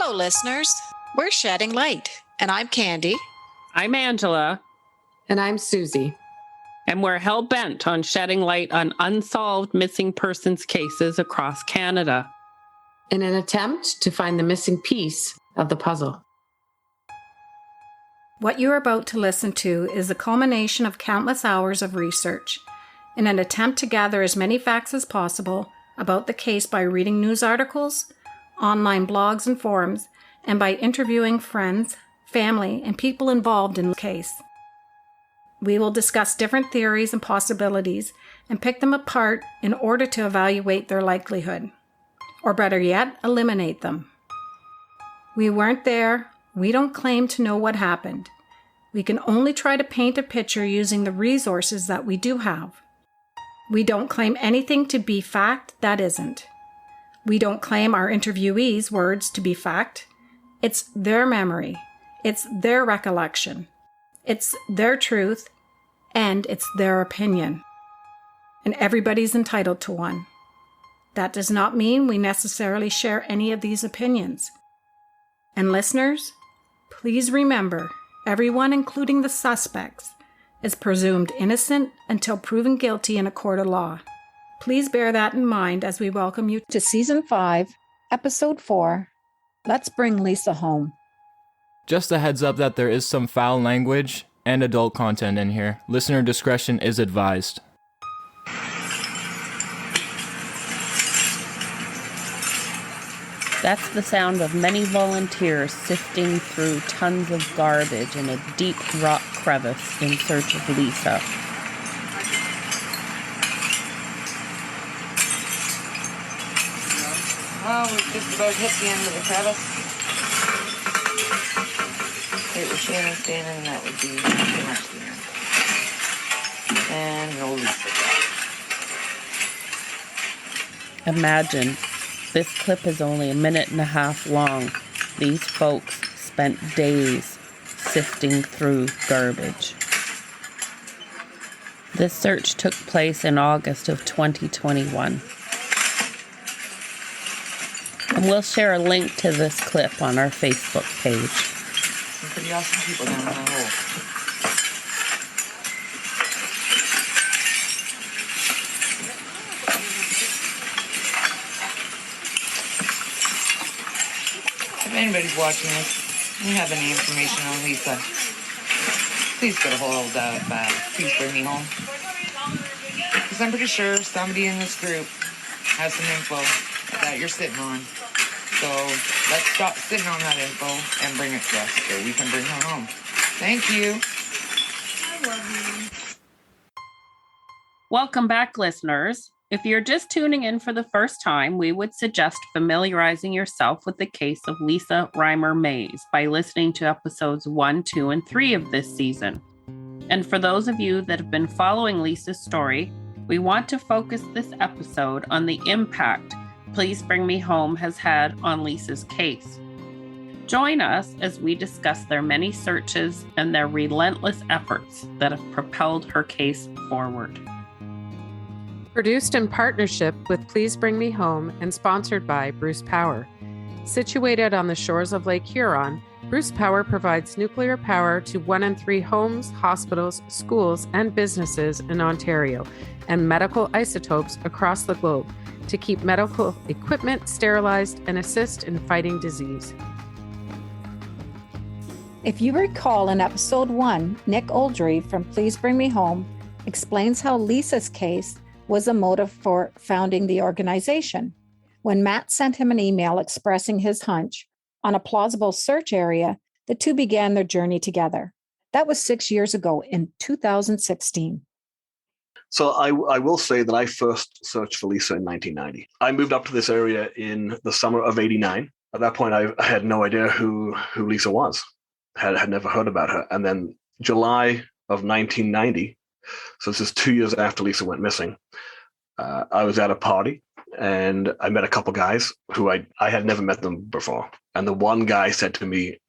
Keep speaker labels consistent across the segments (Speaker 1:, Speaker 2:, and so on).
Speaker 1: Hello, listeners. We're Shedding Light, and I'm Candy.
Speaker 2: I'm Angela.
Speaker 3: And I'm Susie.
Speaker 2: And we're hell-bent on shedding light on unsolved missing persons cases across Canada,
Speaker 3: in an attempt to find the missing piece of the puzzle.
Speaker 4: What you are about to listen to is the culmination of countless hours of research in an attempt to gather as many facts as possible about the case by reading news articles, online blogs and forums, and by interviewing friends, family, and people involved in the case. We will discuss different theories and possibilities and pick them apart in order to evaluate their likelihood, or better yet, eliminate them. We weren't there. We don't claim to know what happened. We can only try to paint a picture using the resources that we do have. We don't claim anything to be fact that isn't. We don't claim our interviewees' words to be fact. It's their memory. It's their recollection. It's their truth, and it's their opinion. And everybody's entitled to one. That does not mean we necessarily share any of these opinions. And listeners, please remember, everyone, including the suspects, is presumed innocent until proven guilty in a court of law. Please bear that in mind as we welcome you
Speaker 1: to Season 5, Episode 4, Let's Bring Lisa Home.
Speaker 5: Just a heads up that there is some foul language and adult content in here. Listener discretion is advised.
Speaker 2: That's the sound of many volunteers sifting through tons of garbage in a deep rock crevice in search of Lisa.
Speaker 6: Well, we've just about hit the end of the crevice. Right where Shannon's standing, that would be pretty much the end. And no Lisa.
Speaker 2: Imagine, this clip is only a minute and a half long. These folks spent days sifting through garbage. This search took place in August of 2021. And we'll share a link to this clip on our Facebook page.
Speaker 6: Some pretty awesome people down in that hole. If anybody's watching this and you have any information on Lisa, please get a hold of Please Bring Me Home. Because I'm pretty sure somebody in this group has some info that you're sitting on. So let's stop sitting on that info and bring it to us so we can bring her home. Thank you.
Speaker 4: I love you.
Speaker 2: Welcome back, listeners. If you're just tuning in for the first time, we would suggest familiarizing yourself with the case of Lisa Reimer Maas by listening to episodes 1, 2, and 3 of this season. And for those of you that have been following Lisa's story, we want to focus this episode on the impact Please Bring Me Home has had on Lisa's case. Join us as we discuss their many searches and their relentless efforts that have propelled her case forward.
Speaker 3: Produced in partnership with Please Bring Me Home and sponsored by Bruce Power. Situated on the shores of Lake Huron, Bruce Power provides nuclear power to 1 in 3 homes, hospitals, schools, and businesses in Ontario, and medical isotopes across the globe to keep medical equipment sterilized and assist in fighting disease.
Speaker 1: If you recall in episode 1, Nick Oldrieve from Please Bring Me Home explains how Lisa's case was a motive for founding the organization. When Matt sent him an email expressing his hunch on a plausible search area, the two began their journey together. That was 6 years ago in 2016.
Speaker 7: So I will say that I first searched for Lisa in 1990. I moved up to this area in the summer of 89. At that point, I had no idea who Lisa was. Had never heard about her. And then July of 1990, so this is 2 years after Lisa went missing, I was at a party and I met a couple guys who I had never met them before. And the one guy said to me,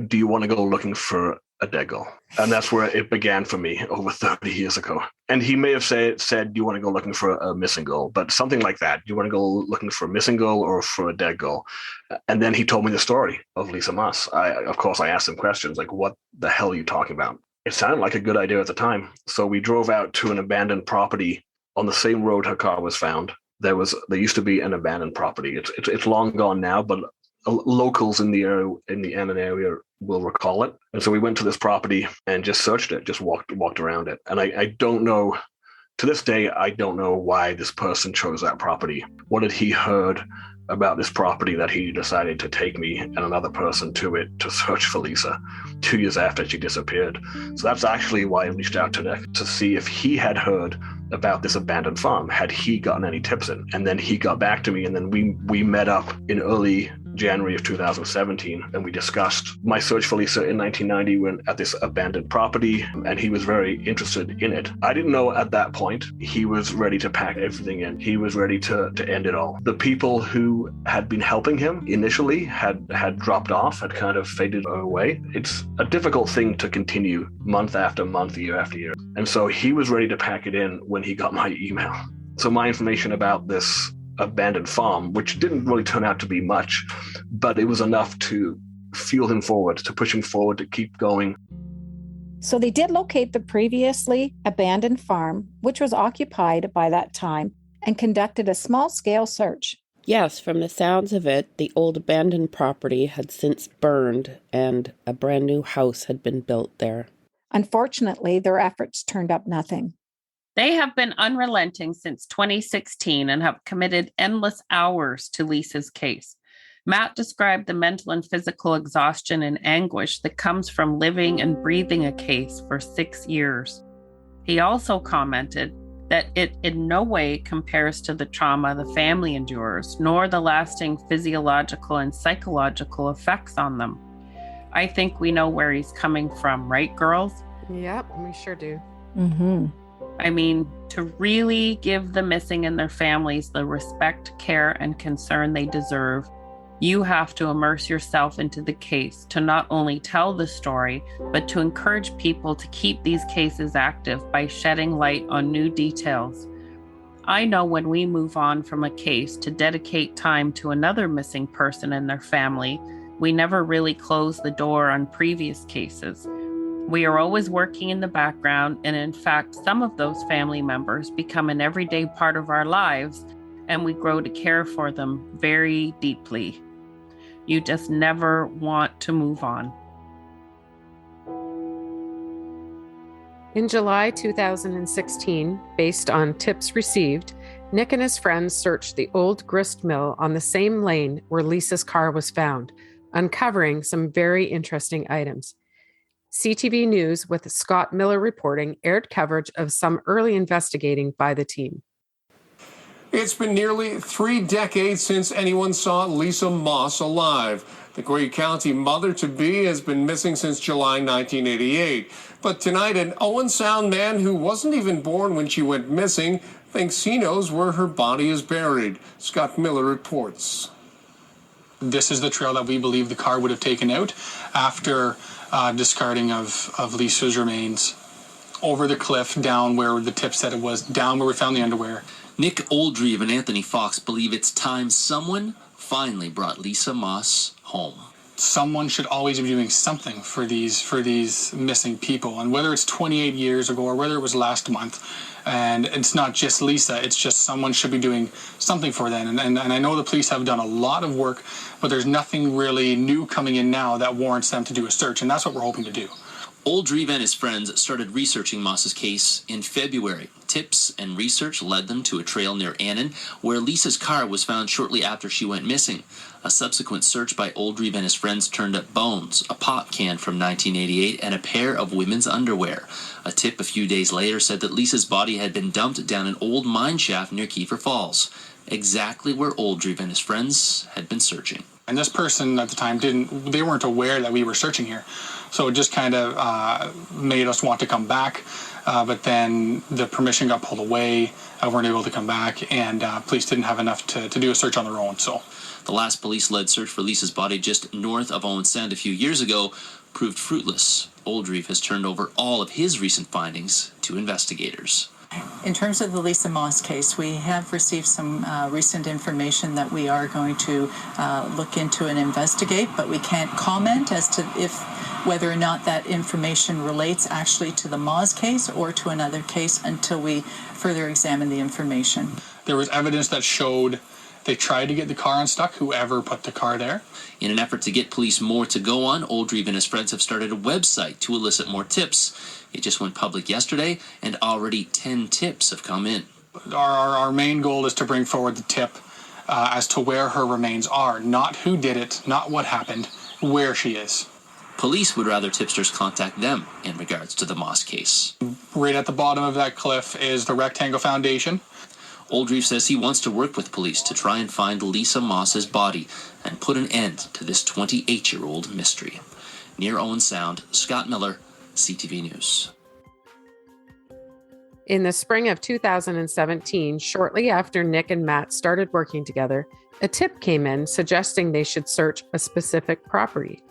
Speaker 7: "Do you want to go looking for a dead girl. And that's where it began for me over 30 years ago. And he may have said, you want to go looking for a missing girl, but something like that. You want to go looking for a missing girl or for a dead girl? And then he told me the story of Lisa Maas. Of course, I asked him questions like, what the hell are you talking about? It sounded like a good idea at the time. So we drove out to an abandoned property on the same road her car was found. There used to be an abandoned property. It's long gone now, but locals in the Annan area will recall it. And so we went to this property and just searched it, just walked around it. And I don't know, to this day, I don't know why this person chose that property. What had he heard about this property that he decided to take me and another person to it to search for Lisa 2 years after she disappeared? So that's actually why I reached out to Nick, to see if he had heard about this abandoned farm. Had he gotten any tips in? And then he got back to me, and then we met up in early January of 2017, and we discussed my search for Lisa in 1990 when at this abandoned property, and he was very interested in it. I didn't know at that point he was ready to pack everything in. He was ready to end it all. The people who had been helping him initially had dropped off, had kind of faded away. It's a difficult thing to continue month after month, year after year. And so he was ready to pack it in when he got my email. So my information about this abandoned farm, which didn't really turn out to be much, but it was enough to fuel him forward, to push him forward, to keep going.
Speaker 1: So they did locate the previously abandoned farm, which was occupied by that time, and conducted a small-scale search.
Speaker 2: Yes, from the sounds of it, the old abandoned property had since burned and a brand new house had been built there.
Speaker 1: Unfortunately, their efforts turned up nothing.
Speaker 2: They have been unrelenting since 2016 and have committed endless hours to Lisa's case. Matt described the mental and physical exhaustion and anguish that comes from living and breathing a case for 6 years. He also commented that it in no way compares to the trauma the family endures, nor the lasting physiological and psychological effects on them. I think we know where he's coming from, right, girls?
Speaker 3: Yep, we sure do.
Speaker 1: Mm-hmm.
Speaker 2: I mean, to really give the missing and their families the respect, care, and concern they deserve, you have to immerse yourself into the case to not only tell the story, but to encourage people to keep these cases active by shedding light on new details. I know when we move on from a case to dedicate time to another missing person and their family, we never really close the door on previous cases. We are always working in the background, and in fact, some of those family members become an everyday part of our lives, and we grow to care for them very deeply. You just never want to move on.
Speaker 3: In July 2016, based on tips received, Nick and his friends searched the old grist mill on the same lane where Lisa's car was found, uncovering some very interesting items. CTV News, with Scott Miller reporting, aired coverage of some early investigating by the team.
Speaker 8: It's been nearly 3 decades since anyone saw Lisa Maas alive. The Grey County mother-to-be has been missing since July 1988. But tonight, an Owen Sound man who wasn't even born when she went missing thinks he knows where her body is buried. Scott Miller reports.
Speaker 9: This is the trail that we believe the car would have taken out after discarding of Lisa's remains, over the cliff, down where the tip said it was, down where we found the underwear.
Speaker 10: Nick Oldrieve and Anthony Fox believe it's time someone finally brought Lisa Maas home.
Speaker 9: Someone should always be doing something for these missing people, and whether it's 28 years ago or whether it was last month, and it's not just Lisa, it's just someone should be doing something for them. And I know the police have done a lot of work, but there's nothing really new coming in now that warrants them to do a search, and that's what we're hoping to do.
Speaker 10: Oldrieve and his friends started researching Maas's case in February. Tips and research led them to a trail near Annan, where Lisa's car was found shortly after she went missing. A subsequent search by Oldrieve and his friends turned up bones, a pop can from 1988, and a pair of women's underwear. A tip a few days later said that Lisa's body had been dumped down an old mine shaft near Kiefer Falls, exactly where Oldrieve and his friends had been searching.
Speaker 9: And this person at the time they weren't aware that we were searching here. So it just kind of made us want to come back. But then the permission got pulled away. Weren't able to come back, and police didn't have enough to do a search on their own. So
Speaker 10: the last police-led search for Lisa's body just north of Owen Sound a few years ago proved fruitless. Oldrieve has turned over all of his recent findings to investigators.
Speaker 11: In terms of the Lisa Maas case, we have received some recent information that we are going to look into and investigate, but we can't comment as to whether or not that information relates actually to the Maas case or to another case until we further examine the information.
Speaker 9: There was evidence that showed they tried to get the car unstuck, whoever put the car there.
Speaker 10: In an effort to get police more to go on, Oldrieve and his friends have started a website to elicit more tips. It just went public yesterday, and already 10 tips have come in.
Speaker 9: Our main goal is to bring forward the tip as to where her remains are, not who did it, not what happened, where she is.
Speaker 10: Police would rather tipsters contact them in regards to the Maas case.
Speaker 9: Right at the bottom of that cliff is the Rectangle Foundation.
Speaker 10: Oldrieve says he wants to work with police to try and find Lisa Maas's body and put an end to this 28-year-old mystery. Near Owen Sound, Scott Miller, CTV News.
Speaker 3: In the spring of 2017, shortly after Nick and Matt started working together, a tip came in suggesting they should search a specific property.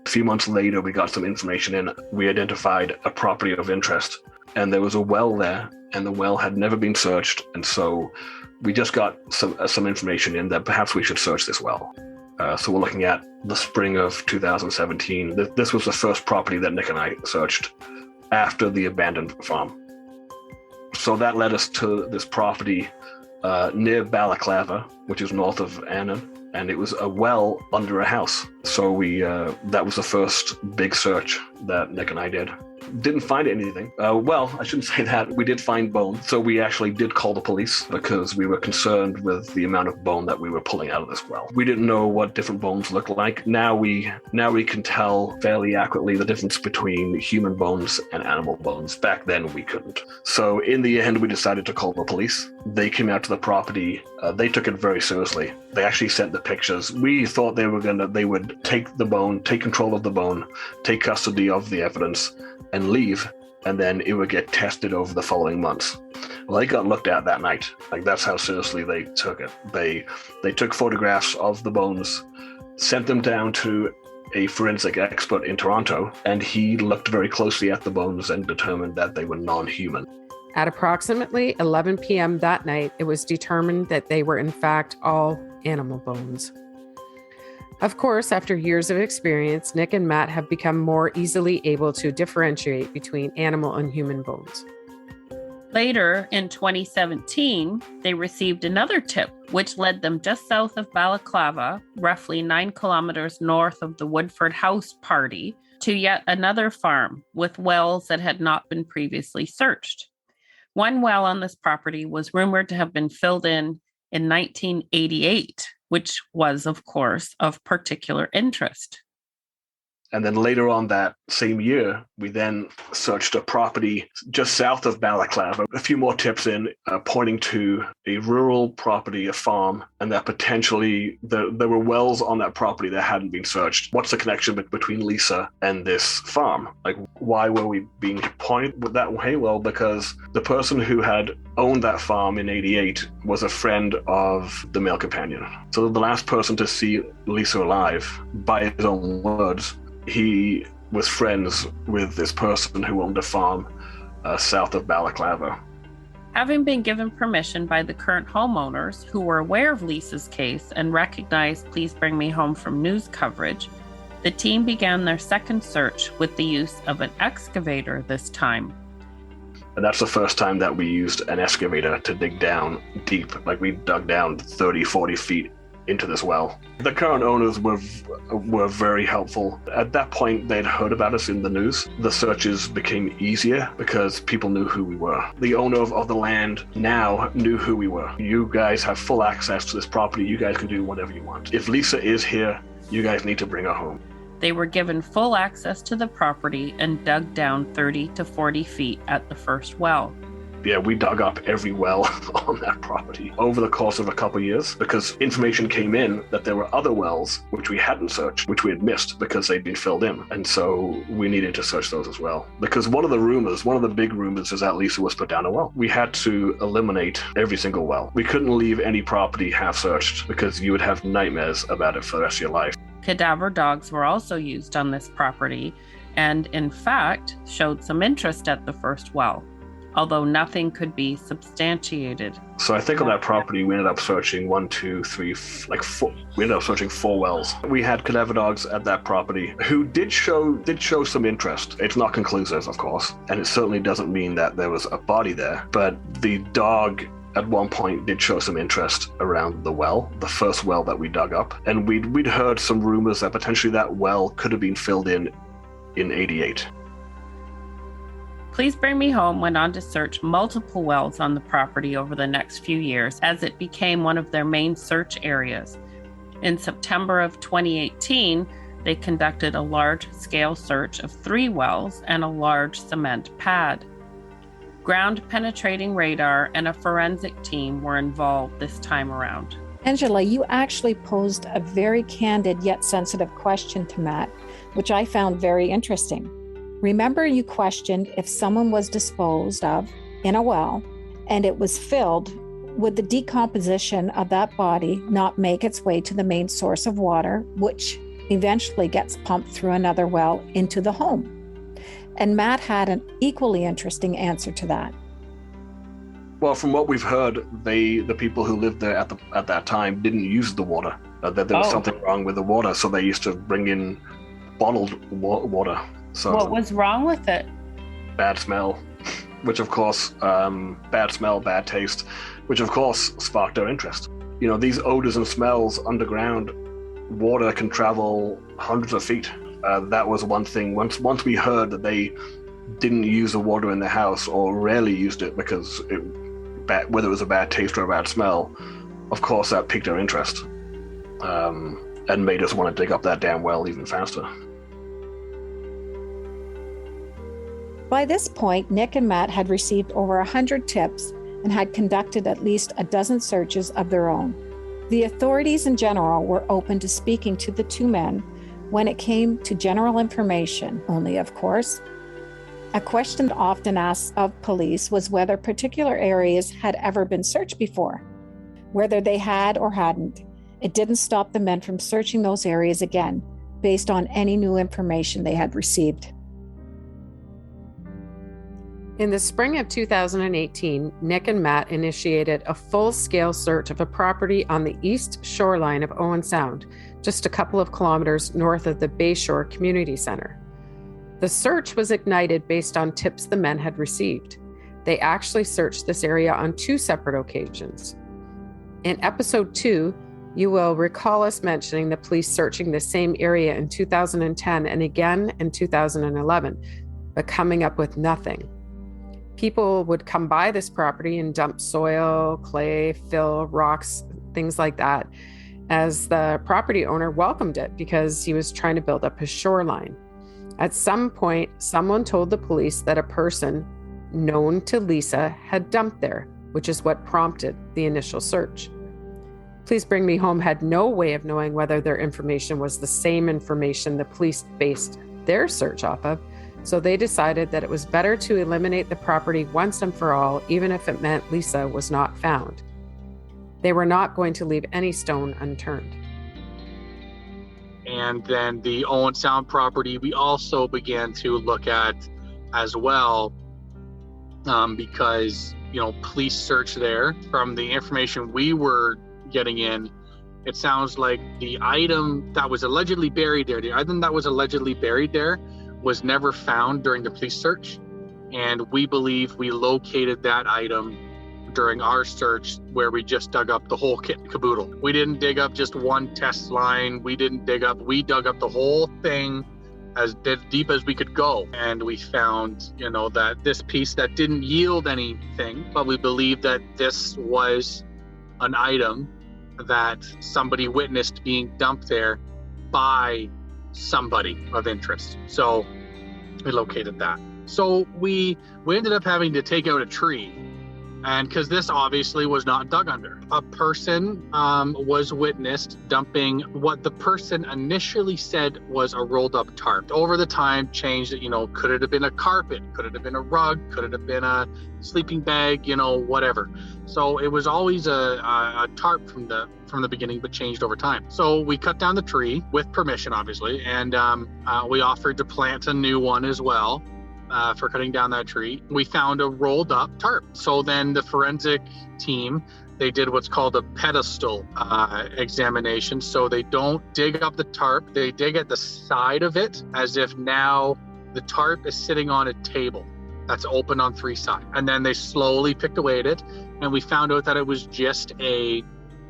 Speaker 7: A few months later, we got some information in. We identified a property of interest, and there was a well there, and the well had never been searched, and so we just got some information in that perhaps we should search this well. So we're looking at the spring of 2017. This was the first property that Nick and I searched after the abandoned farm. So that led us to this property near Balaclava, which is north of Annan, and it was a well under a house. So that was the first big search that Nick and I did. Didn't find anything. Well, I shouldn't say that. We did find bone. So we actually did call the police because we were concerned with the amount of bone that we were pulling out of this well. We didn't know what different bones looked like. Now we can tell fairly accurately the difference between human bones and animal bones. Back then we couldn't. So in the end, we decided to call the police. They came out to the property. They took it very seriously. They actually sent the pictures. We thought they would take the bone, take control of the bone, take custody of the evidence, and leave, and then it would get tested over the following months. Well, they got looked at that night. Like, that's how seriously they took it. They took photographs of the bones, sent them down to a forensic expert in Toronto, and he looked very closely at the bones and determined that they were non-human.
Speaker 3: At approximately 11 p.m. that night, it was determined that they were in fact all animal bones. Of course, after years of experience, Nick and Matt have become more easily able to differentiate between animal and human bones.
Speaker 2: Later, in 2017, they received another tip, which led them just south of Balaclava, roughly 9 kilometers north of the Woodford House party, to yet another farm with wells that had not been previously searched. One well on this property was rumored to have been filled in 1988, which was, of course, of particular interest.
Speaker 7: And then later on that same year, we then searched a property just south of Balaclava. A few more tips in pointing to a rural property, a farm, and that potentially there were wells on that property that hadn't been searched. What's the connection between Lisa and this farm? Like, why were we being pointed that way? Well, because the person who had owned that farm in 88 was a friend of the male companion. So the last person to see Lisa alive, by his own words, he was friends with this person who owned a farm south of Balaclava.
Speaker 2: Having been given permission by the current homeowners who were aware of Lisa's case and recognized Please Bring Me Home from news coverage, the team began their second search with the use of an excavator this time.
Speaker 7: And that's the first time that we used an excavator to dig down deep. Like, we dug down 30, 40 feet into this well. The current owners were very helpful. At that point, they'd heard about us in the news. The searches became easier because people knew who we were. The owner of the land now knew who we were. You guys have full access to this property. You guys can do whatever you want. If Lisa is here, you guys need to bring her home.
Speaker 2: They were given full access to the property and dug down 30 to 40 feet at the first well.
Speaker 7: Yeah, we dug up every well on that property over the course of a couple of years because information came in that there were other wells which we hadn't searched, which we had missed because they'd been filled in. And so we needed to search those as well. Because one of the big rumors is that Lisa was put down a well. We had to eliminate every single well. We couldn't leave any property half searched because you would have nightmares about it for the rest of your life.
Speaker 2: Cadaver dogs were also used on this property and, in fact, showed some interest at the first well, although nothing could be substantiated.
Speaker 7: So I think on that property, we ended up searching 4. We ended up searching 4 wells. We had cadaver dogs at that property who did show some interest. It's not conclusive, of course, and it certainly doesn't mean that there was a body there, but the dog at one point did show some interest around the well, the first well that we dug up. And we'd heard some rumors that potentially that well could have been filled in 88.
Speaker 2: Please Bring Me Home went on to search multiple wells on the property over the next few years as it became one of their main search areas. In September of 2018, they conducted a large-scale search of 3 wells and a large cement pad. Ground-penetrating radar and a forensic team were involved this time around.
Speaker 1: Angela, you actually posed a very candid yet sensitive question to Matt, which I found very interesting. Remember, you questioned if someone was disposed of in a well and it was filled, would the decomposition of that body not make its way to the main source of water, which eventually gets pumped through another well into the home? And Matt had an equally interesting answer to that.
Speaker 7: Well, from what we've heard, the people who lived there at that time didn't use the water. That there was something wrong with the water, so they used to bring in bottled water. So
Speaker 2: what was wrong with it?
Speaker 7: Bad smell, which of course, bad smell, bad taste, which of course sparked our interest. You know, these odors and smells underground, water can travel hundreds of feet. That was one thing. Once we heard that they didn't use the water in the house or rarely used it because whether it was a bad taste or a bad smell, of course that piqued our interest and made us want to dig up that damn well even faster.
Speaker 1: By this point, Nick and Matt had received over 100 tips and had conducted at least a dozen searches of their own. The authorities in general were open to speaking to the 2 men when it came to general information only, of course. A question often asked of police was whether particular areas had ever been searched before. Whether they had or hadn't, it didn't stop the men from searching those areas again, based on any new information they had received.
Speaker 3: In the spring of 2018, Nick and Matt initiated a full-scale search of a property on the east shoreline of Owen Sound, just a couple of kilometers north of the Bayshore Community Center. The search was ignited based on tips the men had received. They actually searched this area on 2 separate occasions. In episode 2, you will recall us mentioning the police searching the same area in 2010 and again in 2011, but coming up with nothing. People would come by this property and dump soil, clay, fill, rocks, things like that, as the property owner welcomed it because he was trying to build up his shoreline. At some point, someone told the police that a person known to Lisa had dumped there, which is what prompted the initial search. Please Bring Me Home had no way of knowing whether their information was the same information the police based their search off of, so they decided that it was better to eliminate the property once and for all, even if it meant Lisa was not found. They were not going to leave any stone unturned.
Speaker 9: And then the Owen Sound property, we also began to look at as well, because, police search there. From the information we were getting in, it sounds like the item that was allegedly buried there, was never found during the police search. And we believe we located that item during our search, where we just dug up the whole kit and caboodle. We didn't dig up just one test line. We dug up the whole thing as deep as we could go. And we found, that this piece that didn't yield anything, but we believe that this was an item that somebody witnessed being dumped there by somebody of interest. So we located that. So we ended up having to take out a tree And because this obviously was not dug under. A person was witnessed dumping what the person initially said was a rolled up tarp. Over the time changed it, could it have been a carpet? Could it have been a rug? Could it have been a sleeping bag? Whatever. So it was always a tarp from the beginning, but changed over time. So we cut down the tree with permission, obviously, and we offered to plant a new one as well. For cutting down that tree. We found a rolled up tarp. So then the forensic team, they did what's called a pedestal examination. So they don't dig up the tarp, they dig at the side of it as if now the tarp is sitting on a table that's open on three sides. And then they slowly picked away at it, and we found out that it was just a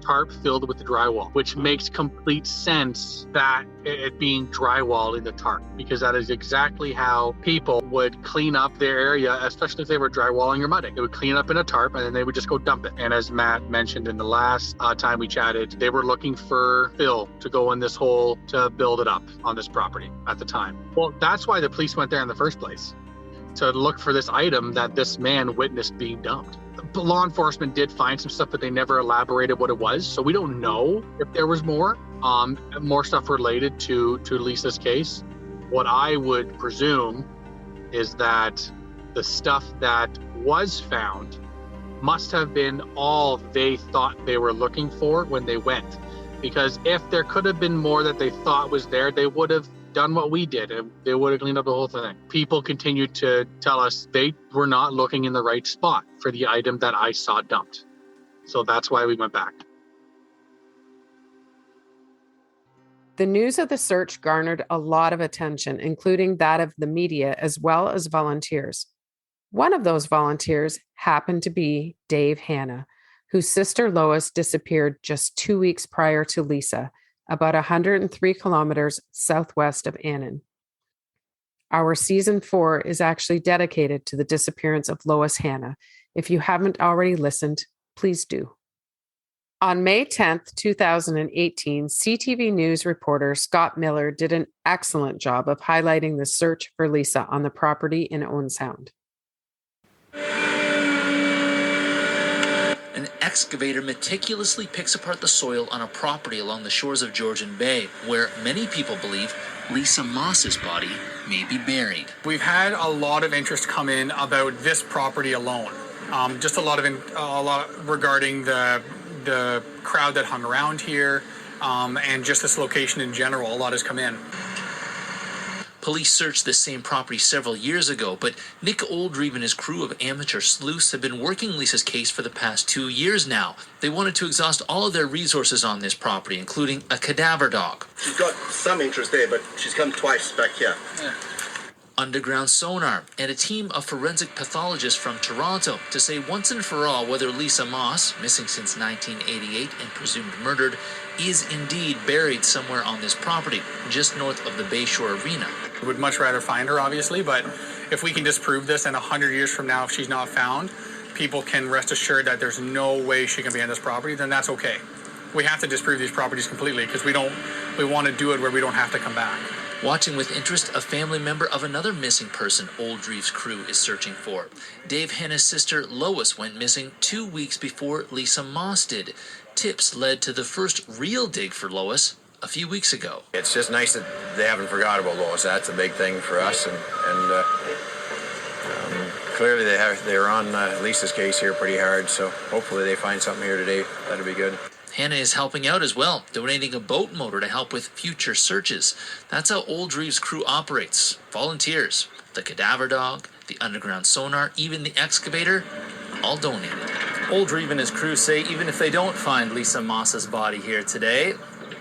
Speaker 9: tarp filled with the drywall, which makes complete sense that it being drywall in the tarp, because that is exactly how people would clean up their area, especially if they were drywalling or mudding. They would clean up in a tarp and then they would just go dump it. And as Matt mentioned in the last time we chatted, they were looking for fill to go in this hole to build it up on this property at the time. Well, that's why the police went there in the first place, to look for this item that this man witnessed being dumped. Law enforcement did find some stuff, but they never elaborated what it was. So we don't know if there was more stuff related to Lisa's case. What I would presume is that the stuff that was found must have been all they thought they were looking for when they went. Because if there could have been more that they thought was there, they would have done what we did, and they would have cleaned up the whole thing. People continued to tell us they were not looking in the right spot for the item that I saw dumped. So that's why we went back.
Speaker 3: The news of the search garnered a lot of attention, including that of the media as well as volunteers. One of those volunteers happened to be Dave Hanna, whose sister Lois disappeared just 2 weeks prior to Lisa, about 103 kilometers southwest of Annan. Our season 4 is actually dedicated to the disappearance of Lois Hanna. If you haven't already listened, please do. On May 10th, 2018, CTV News reporter Scott Miller did an excellent job of highlighting the search for Lisa on the property in Owen Sound.
Speaker 10: An excavator meticulously picks apart the soil on a property along the shores of Georgian Bay, where many people believe Lisa Maas's body may be buried.
Speaker 9: We've had a lot of interest come in about this property alone. Just a lot regarding the crowd that hung around here, and just this location in general. A lot has come in.
Speaker 10: Police searched this same property several years ago, but Nick Oldrieve and his crew of amateur sleuths have been working Lisa's case for the past 2 years now. They wanted to exhaust all of their resources on this property, including a cadaver dog.
Speaker 12: She's got some interest there, but she's come twice back here.
Speaker 10: Yeah. Underground sonar, and a team of forensic pathologists from Toronto to say once and for all whether Lisa Maas, missing since 1988 and presumed murdered, is indeed buried somewhere on this property, just north of the Bayshore Arena.
Speaker 9: We would much rather find her, obviously, but if we can disprove this and 100 years from now, if she's not found, people can rest assured that there's no way she can be on this property, then that's okay. We have to disprove these properties completely because we want to do it where we don't have to come back.
Speaker 10: Watching with interest, a family member of another missing person Oldrieve's crew is searching for. Dave Hanna's sister Lois went missing 2 weeks before Lisa Maas did. Tips led to the first real dig for Lois a few weeks ago.
Speaker 12: It's just nice that they haven't forgot about Lois. That's a big thing for us, and clearly they're on Lisa's case here pretty hard, so hopefully they find something here today. That'd be good.
Speaker 10: Hanna is helping out as well, donating a boat motor to help with future searches. That's how Oldrieve's crew operates. Volunteers, the cadaver dog, the underground sonar, even the excavator, all donated.
Speaker 13: Oldrieve and his crew say even if they don't find Lisa Maas's body here today,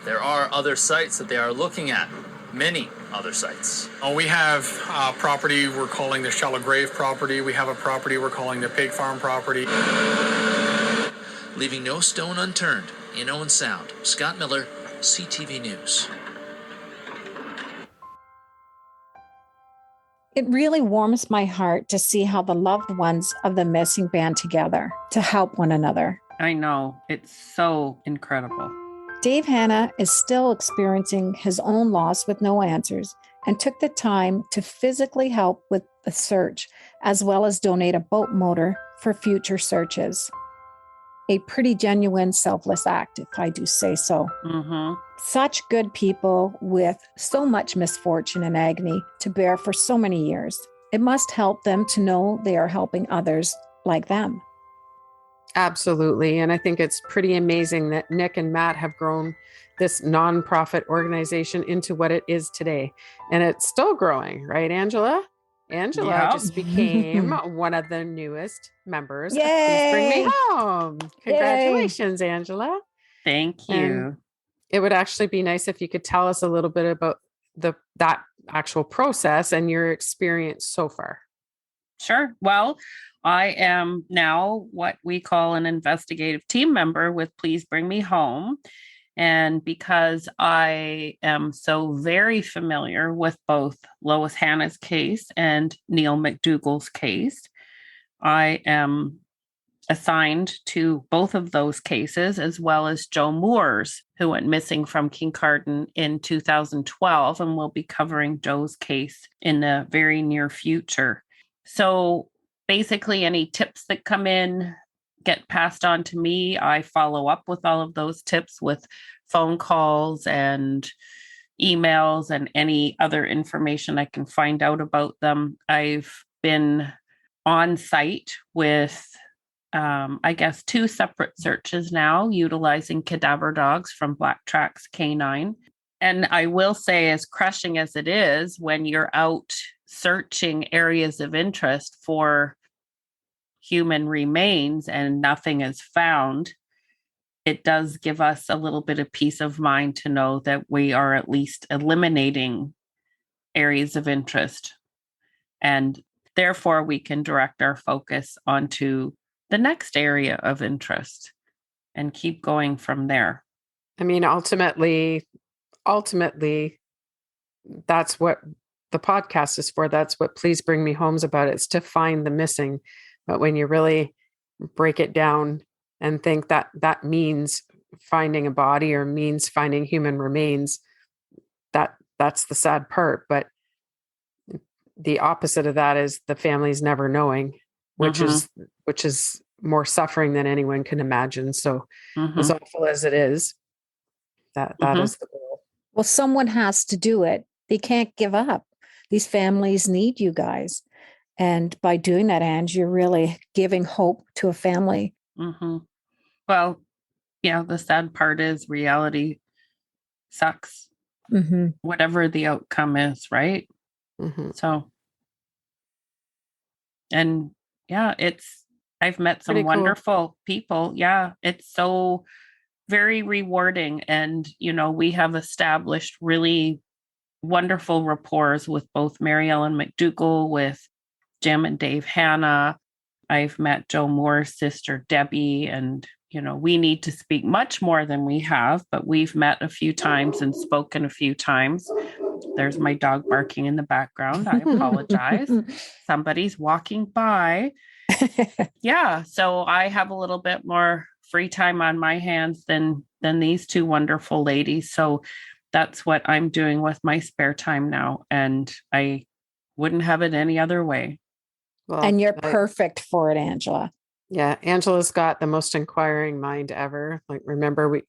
Speaker 13: there are other sites that they are looking at. Many other sites.
Speaker 9: We have a property we're calling the Shallow Grave property. We have a property we're calling the Pig Farm property.
Speaker 10: Leaving no stone unturned. In Owen Sound, Scott Miller, CTV News.
Speaker 1: It really warms my heart to see how the loved ones of the missing band together to help one another.
Speaker 2: I know. It's so incredible.
Speaker 1: Dave Hanna is still experiencing his own loss with no answers, and took the time to physically help with the search, as well as donate a boat motor for future searches. A pretty genuine, selfless act, if I do say so. Such good people with so much misfortune and agony to bear for so many years. It must help them to know they are helping others like them.
Speaker 3: Absolutely. And I think it's pretty amazing that Nick and Matt have grown this nonprofit organization into what it is today. And it's still growing, right, Angela? Angela just became one of the newest members.
Speaker 1: Yay!
Speaker 3: Please Bring Me Home. Congratulations, Yay! Angela.
Speaker 2: Thank you.
Speaker 3: And it would actually be nice if you could tell us a little bit about that actual process and your experience so far.
Speaker 2: Sure. Well, I am now what we call an investigative team member with Please Bring Me Home. And because I am so very familiar with both Lois Hanna's case and Neil McDougall's case, I am assigned to both of those cases, as well as Joe Moore's, who went missing from Kincardine in 2012, and we'll be covering Joe's case in the very near future. So basically, any tips that come in get passed on to me. I follow up with all of those tips with phone calls and emails and any other information I can find out about them. I've been on site with, I guess, 2 separate searches now, utilizing cadaver dogs from Black Tracks Canine. And I will say, as crushing as it is, when you're out searching areas of interest for human remains and nothing is found, it does give us a little bit of peace of mind to know that we are at least eliminating areas of interest. And therefore, we can direct our focus onto the next area of interest and keep going from there.
Speaker 3: I mean, ultimately, that's what the podcast is for. That's what Please Bring Me Home's about. It's to find the missing. But when you really break it down and think that that means finding a body or means finding human remains, that's the sad part. But the opposite of that is the families never knowing, which is more suffering than anyone can imagine. So as awful as it is, that is the goal.
Speaker 1: Well, someone has to do it. They can't give up. These families need you guys. And by doing that, Ange, you're really giving hope to a family.
Speaker 2: Well, yeah, the sad part is reality sucks. Whatever the outcome is, right? So, and yeah, I've met some wonderful people. Yeah, it's so very rewarding. And, we have established really wonderful rapport with both Mary Ellen McDougall, with Jim and Dave Hanna. I've met Joe Moore's sister, Debbie, and, we need to speak much more than we have, but we've met a few times and spoken a few times. There's my dog barking in the background. I apologize. Somebody's walking by. Yeah. So I have a little bit more free time on my hands than these 2 wonderful ladies. So that's what I'm doing with my spare time now. And I wouldn't have it any other way.
Speaker 1: Well, and you're perfect for it, Angela.
Speaker 3: Yeah. Angela's got the most inquiring mind ever. Like, remember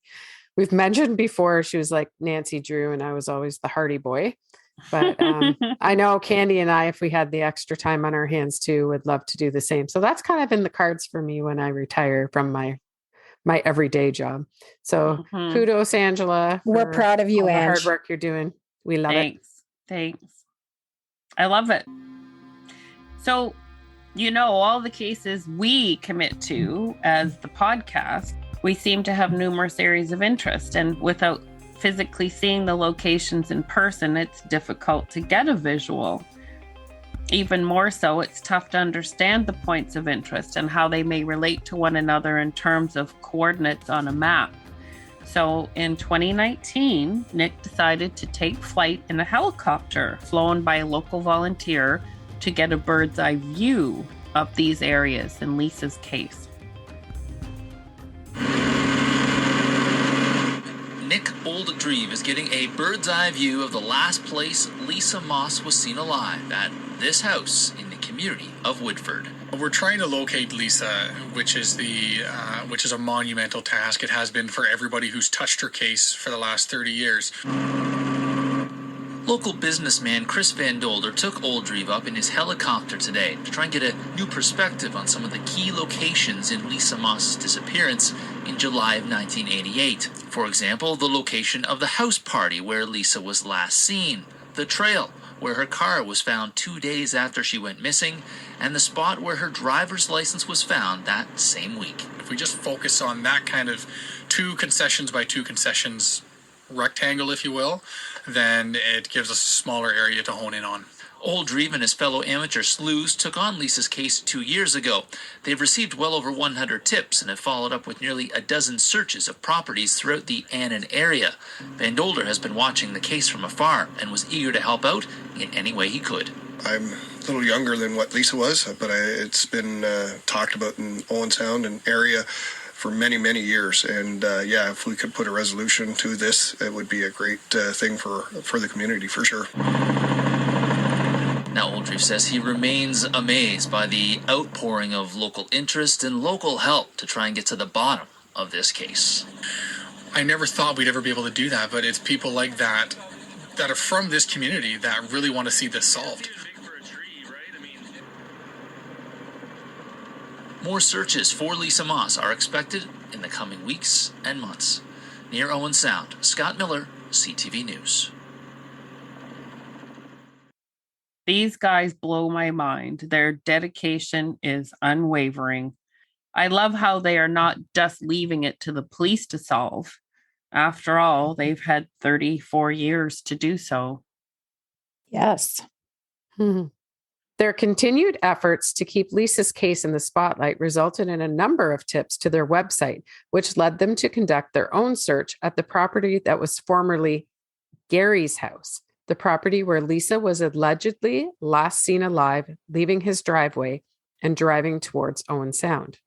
Speaker 3: we've mentioned before, she was like Nancy Drew and I was always the Hardy boy. But I know Candy and I, if we had the extra time on our hands too, would love to do the same. So that's kind of in the cards for me when I retire from my everyday job. So kudos, Angela.
Speaker 1: We're proud of you,
Speaker 3: all the
Speaker 1: Ange.
Speaker 3: hard work you're doing. We love it.
Speaker 2: Thanks. I love it. So, all the cases we commit to as the podcast, we seem to have numerous areas of interest. And without physically seeing the locations in person, it's difficult to get a visual. Even more so, it's tough to understand the points of interest and how they may relate to one another in terms of coordinates on a map. So in 2019, Nick decided to take flight in a helicopter flown by a local volunteer to get a bird's eye view of these areas in Lisa's case.
Speaker 10: Nick
Speaker 13: Nick Oldrieve is getting a bird's eye view of the last place Lisa Maas was seen alive, at this house in the community of Woodford.
Speaker 9: We're trying to locate Lisa, which is a monumental task. It has been for everybody who's touched her case for the last 30 years.
Speaker 13: Local businessman Chris Van Dolder took Oldrieve up in his helicopter today to try and get a new perspective on some of the key locations in Lisa Maas's disappearance in July of 1988. For example, the location of the house party where Lisa was last seen, the trail where her car was found 2 days after she went missing, and the spot where her driver's license was found that same week.
Speaker 9: If we just focus on that kind of 2 concessions by 2 concessions rectangle, if you will, then it gives us a smaller area to hone in on.
Speaker 13: Oldrieve and his fellow amateur sleuths took on Lisa's case 2 years ago. They've received well over 100 tips and have followed up with nearly a dozen searches of properties throughout the Annan area. Van Dolder has been watching the case from afar and was eager to help out in any way he could.
Speaker 14: I'm a little younger than what Lisa was, but it's been talked about in Owen Sound and area for many, many years. And if we could put a resolution to this, it would be a great thing for the community, for sure.
Speaker 13: Now, Oldrieve says he remains amazed by the outpouring of local interest and local help to try and get to the bottom of this case.
Speaker 9: I never thought we'd ever be able to do that, but it's people like that are from this community that really want to see this solved.
Speaker 13: More searches for Lisa Maas are expected in the coming weeks and months. Near Owen Sound, Scott Miller, CTV News.
Speaker 2: These guys blow my mind. Their dedication is unwavering. I love how they are not just leaving it to the police to solve. After all, they've had 34 years to do so.
Speaker 1: Yes.
Speaker 3: Their continued efforts to keep Lisa's case in the spotlight resulted in a number of tips to their website, which led them to conduct their own search at the property that was formerly Gary's house, the property where Lisa was allegedly last seen alive, leaving his driveway and driving towards Owen Sound.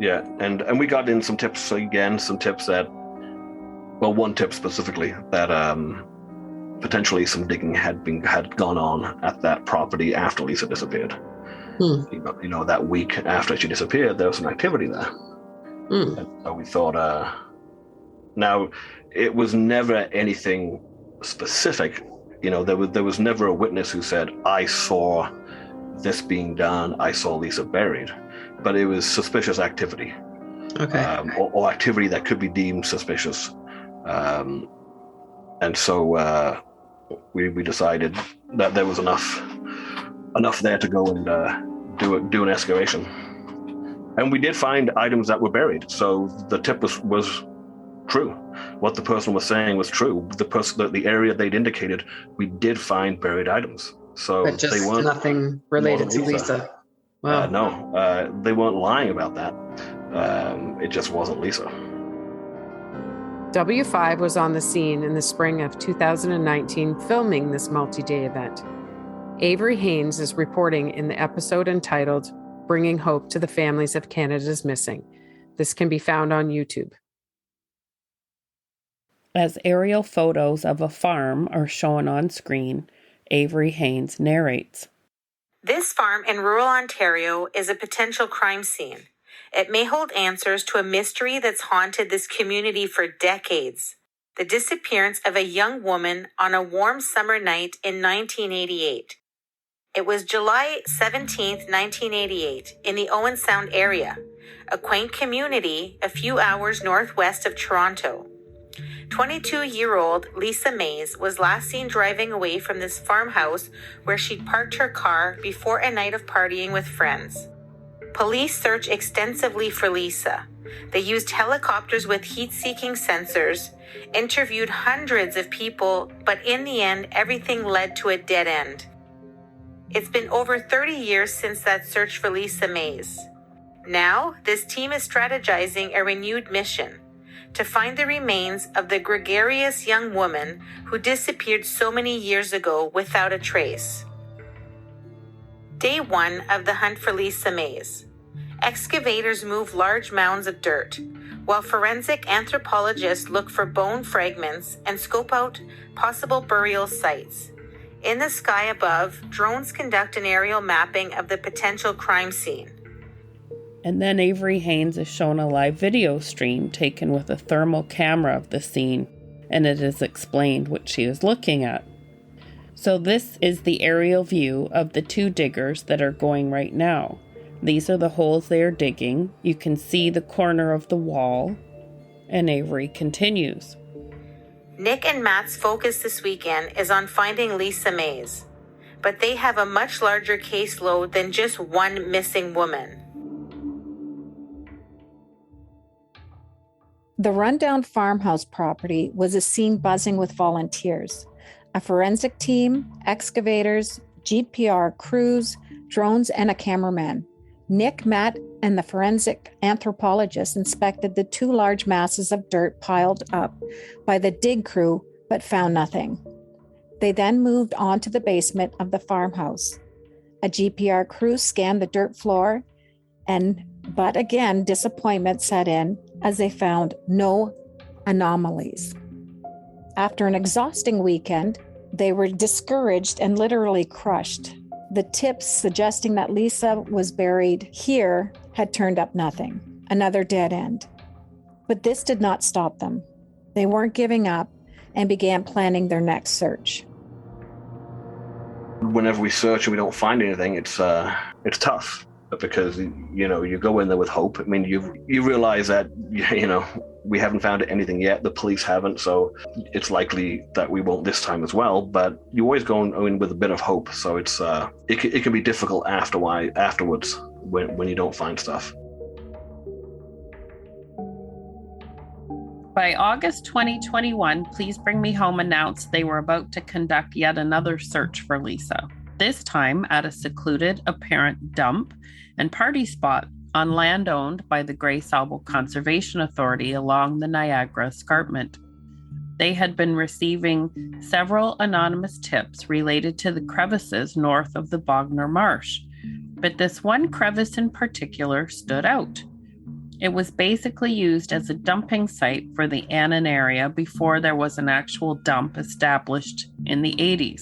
Speaker 7: Yeah, and we got in some tips again, some tips that, well, one tip specifically that potentially some digging had gone on at that property after Lisa disappeared. You know, that week after she disappeared, there was some activity there. And so we thought, now it was never anything specific. You know, there was never a witness who said, I saw this being done, I saw Lisa buried. But it was suspicious activity.
Speaker 3: Okay.
Speaker 7: Or activity that could be deemed suspicious. And so we decided that there was enough there to go and do an excavation. And we did find items that were buried. So the tip was true. What the person was saying was true. The area they'd indicated, we did find buried items. So
Speaker 3: but just
Speaker 7: they weren't
Speaker 3: nothing related to Lisa. Wow.
Speaker 7: No, they weren't lying about that. It just wasn't Lisa.
Speaker 3: W5 was on the scene in the spring of 2019 filming this multi-day event. Avery Haynes is reporting in the episode entitled Bringing Hope to the Families of Canada's Missing. This can be found on YouTube.
Speaker 2: As aerial photos of a farm are shown on screen, Avery Haynes narrates.
Speaker 15: This farm in rural Ontario is a potential crime scene. It may hold answers to a mystery that's haunted this community for decades. The disappearance of a young woman on a warm summer night in 1988. It was July 17, 1988, in the Owen Sound area, a quaint community a few hours northwest of Toronto. 22-year-old Lisa Maas was last seen driving away from this farmhouse where she'd parked her car before a night of partying with friends. Police searched extensively for Lisa. They used helicopters with heat-seeking sensors, interviewed hundreds of people, but in the end, everything led to a dead end. It's been over 30 years since that search for Lisa Maas. Now, this team is strategizing a renewed mission to find the remains of the gregarious young woman who disappeared so many years ago without a trace. Day 1 of the hunt for Lisa Maas. Excavators move large mounds of dirt, while forensic anthropologists look for bone fragments and scope out possible burial sites. In the sky above, drones conduct an aerial mapping of the potential crime scene.
Speaker 2: And then Avery Haynes is shown a live video stream taken with a thermal camera of the scene, and it is explained what she is looking at. So this is the aerial view of the two diggers that are going right now. These are the holes they are digging. You can see the corner of the wall, and Avery continues.
Speaker 15: Nick and Matt's focus this weekend is on finding Lisa Maas, but they have a much larger caseload than just one missing woman.
Speaker 1: The rundown farmhouse property was a scene buzzing with volunteers. A forensic team, excavators, GPR crews, drones, and a cameraman. Nick, Matt, and the forensic anthropologist inspected the two large masses of dirt piled up by the dig crew, but found nothing. They then moved on to the basement of the farmhouse. A GPR crew scanned the dirt floor, but again, disappointment set in as they found no anomalies. After an exhausting weekend, they were discouraged and literally crushed. The tips suggesting that Lisa was buried here had turned up nothing, another dead end. But this did not stop them. They weren't giving up and began planning their next search.
Speaker 7: Whenever we search and we don't find anything, it's tough because you go in there with hope. I mean, you realize that we haven't found anything yet. The police haven't, so it's likely that we won't this time as well. But you always go in with a bit of hope. So it can be difficult afterwards when you don't find stuff.
Speaker 2: By August 2021, Please Bring Me Home announced they were about to conduct yet another search for Lisa, this time at a secluded apparent dump and party spot on land owned by the Grey Sauble Conservation Authority along the Niagara Escarpment. They had been receiving several anonymous tips related to the crevices north of the Bognor Marsh, but this one crevice in particular stood out. It was basically used as a dumping site for the Annan area before there was an actual dump established in the 80s.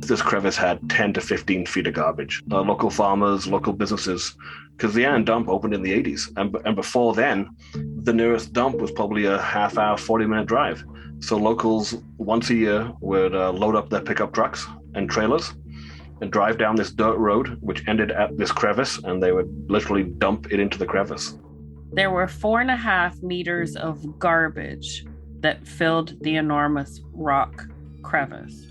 Speaker 7: This crevice had 10 to 15 feet of garbage. Local farmers, local businesses, because the Annan dump opened in the 80s. And before then, the nearest dump was probably a half-hour, 40-minute drive. So locals, once a year, would load up their pickup trucks and trailers and drive down this dirt road, which ended at this crevice, and they would literally dump it into the crevice.
Speaker 2: There were 4.5 meters of garbage that filled the enormous rock crevice.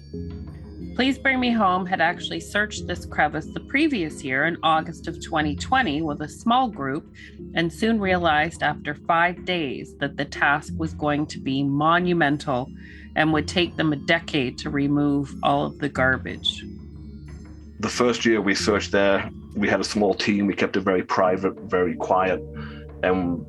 Speaker 2: Please Bring Me Home had actually searched this crevice the previous year in August of 2020 with a small group, and soon realized after 5 days that the task was going to be monumental and would take them a decade to remove all of the garbage.
Speaker 7: The first year we searched there, we had a small team. We kept it very private, very quiet, and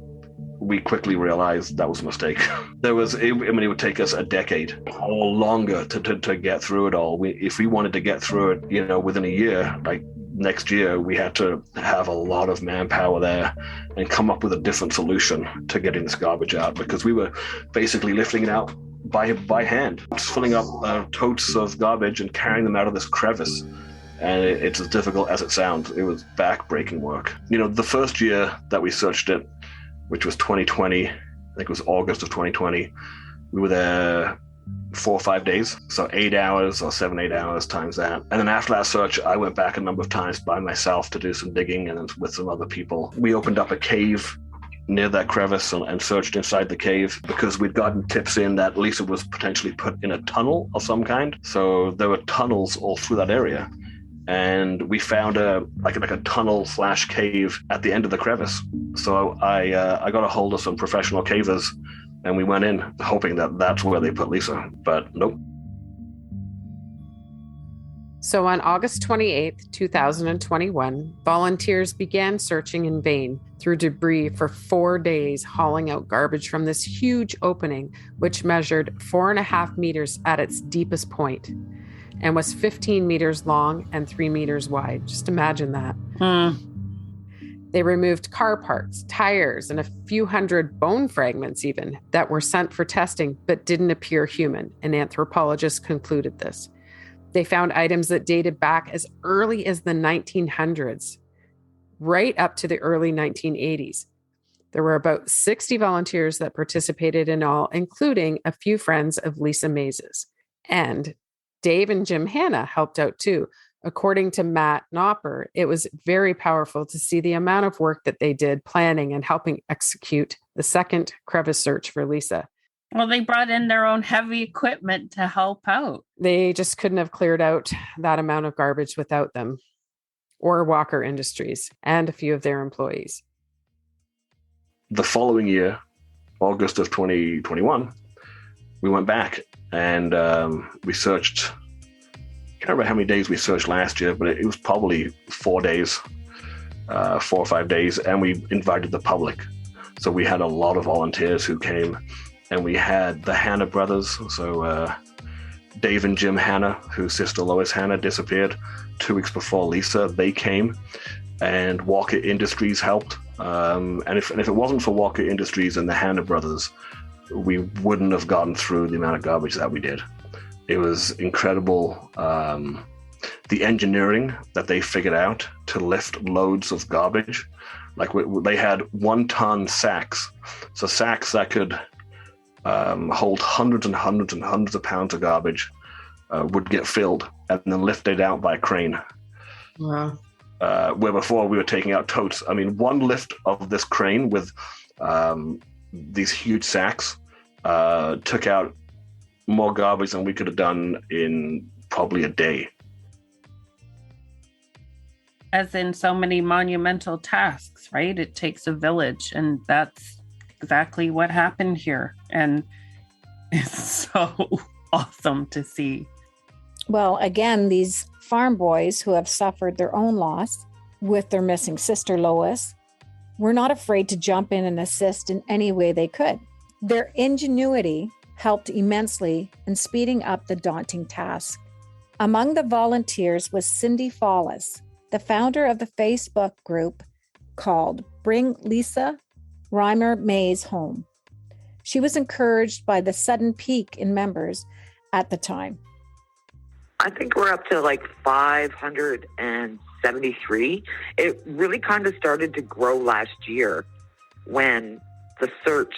Speaker 7: we quickly realized that was a mistake. It would take us a decade or longer to get through it all. If we wanted to get through it, within a year, like next year, we had to have a lot of manpower there and come up with a different solution to getting this garbage out, because we were basically lifting it out by hand, just filling up totes of garbage and carrying them out of this crevice. And it's as difficult as it sounds. It was back-breaking work. The first year that we searched it, which was 2020, I think it was August of 2020, we were there 4 or 5 days. So 8 hours or 7-8 hours times that. And then after that search, I went back a number of times by myself to do some digging, and then with some other people. We opened up a cave near that crevice and searched inside the cave because we'd gotten tips in that Lisa was potentially put in a tunnel of some kind. So there were tunnels all through that area. And we found a tunnel / cave at the end of the crevice. So I got a hold of some professional cavers, and we went in hoping that that's where they put Lisa, but nope.
Speaker 3: So on August 28th, 2021, volunteers began searching in vain through debris for 4 days, hauling out garbage from this huge opening, which measured 4.5 meters at its deepest point and was 15 meters long and 3 meters wide. Just imagine that. They removed car parts, tires, and a few hundred bone fragments even that were sent for testing but didn't appear human, and anthropologists concluded this. They found items that dated back as early as the 1900s, right up to the early 1980s. There were about 60 volunteers that participated in all, including a few friends of Lisa Maas's. And Dave and Jim Hanna helped out too. According to Matt Nopper, it was very powerful to see the amount of work that they did planning and helping execute the second crevice search for Lisa.
Speaker 2: Well, they brought in their own heavy equipment to help out.
Speaker 3: They just couldn't have cleared out that amount of garbage without them, or Walker Industries and a few of their employees.
Speaker 7: The following year, August of 2021, we went back and we searched. I can't remember how many days we searched last year, but it was probably 4 days, 4 or 5 days, and we invited the public. So we had a lot of volunteers who came, and we had the Hanna brothers. So Dave and Jim Hanna, whose sister Lois Hanna disappeared 2 weeks before Lisa, they came, and Walker Industries helped. And if it wasn't for Walker Industries and the Hanna brothers, we wouldn't have gotten through the amount of garbage that we did. It was incredible, the engineering that they figured out to lift loads of garbage. Like they had 1-ton sacks, so sacks that could hold hundreds and hundreds and hundreds of pounds of garbage would get filled and then lifted out by a crane.
Speaker 3: Wow.
Speaker 7: Where before we were taking out totes. I mean, one lift of this crane with these huge sacks took out more garbage than we could have done in probably a day.
Speaker 2: As in so many monumental tasks, right? It takes a village, and that's exactly what happened here. And it's so awesome to see.
Speaker 1: Well, again, these farm boys who have suffered their own loss with their missing sister Lois were not afraid to jump in and assist in any way they could. Their ingenuity helped immensely in speeding up the daunting task. Among the volunteers was Cindy Follis, the founder of the Facebook group called Bring Lisa Reimer Maas Home. She was encouraged by the sudden peak in members at the time.
Speaker 16: I think we're up to like 573. It really kind of started to grow last year when the search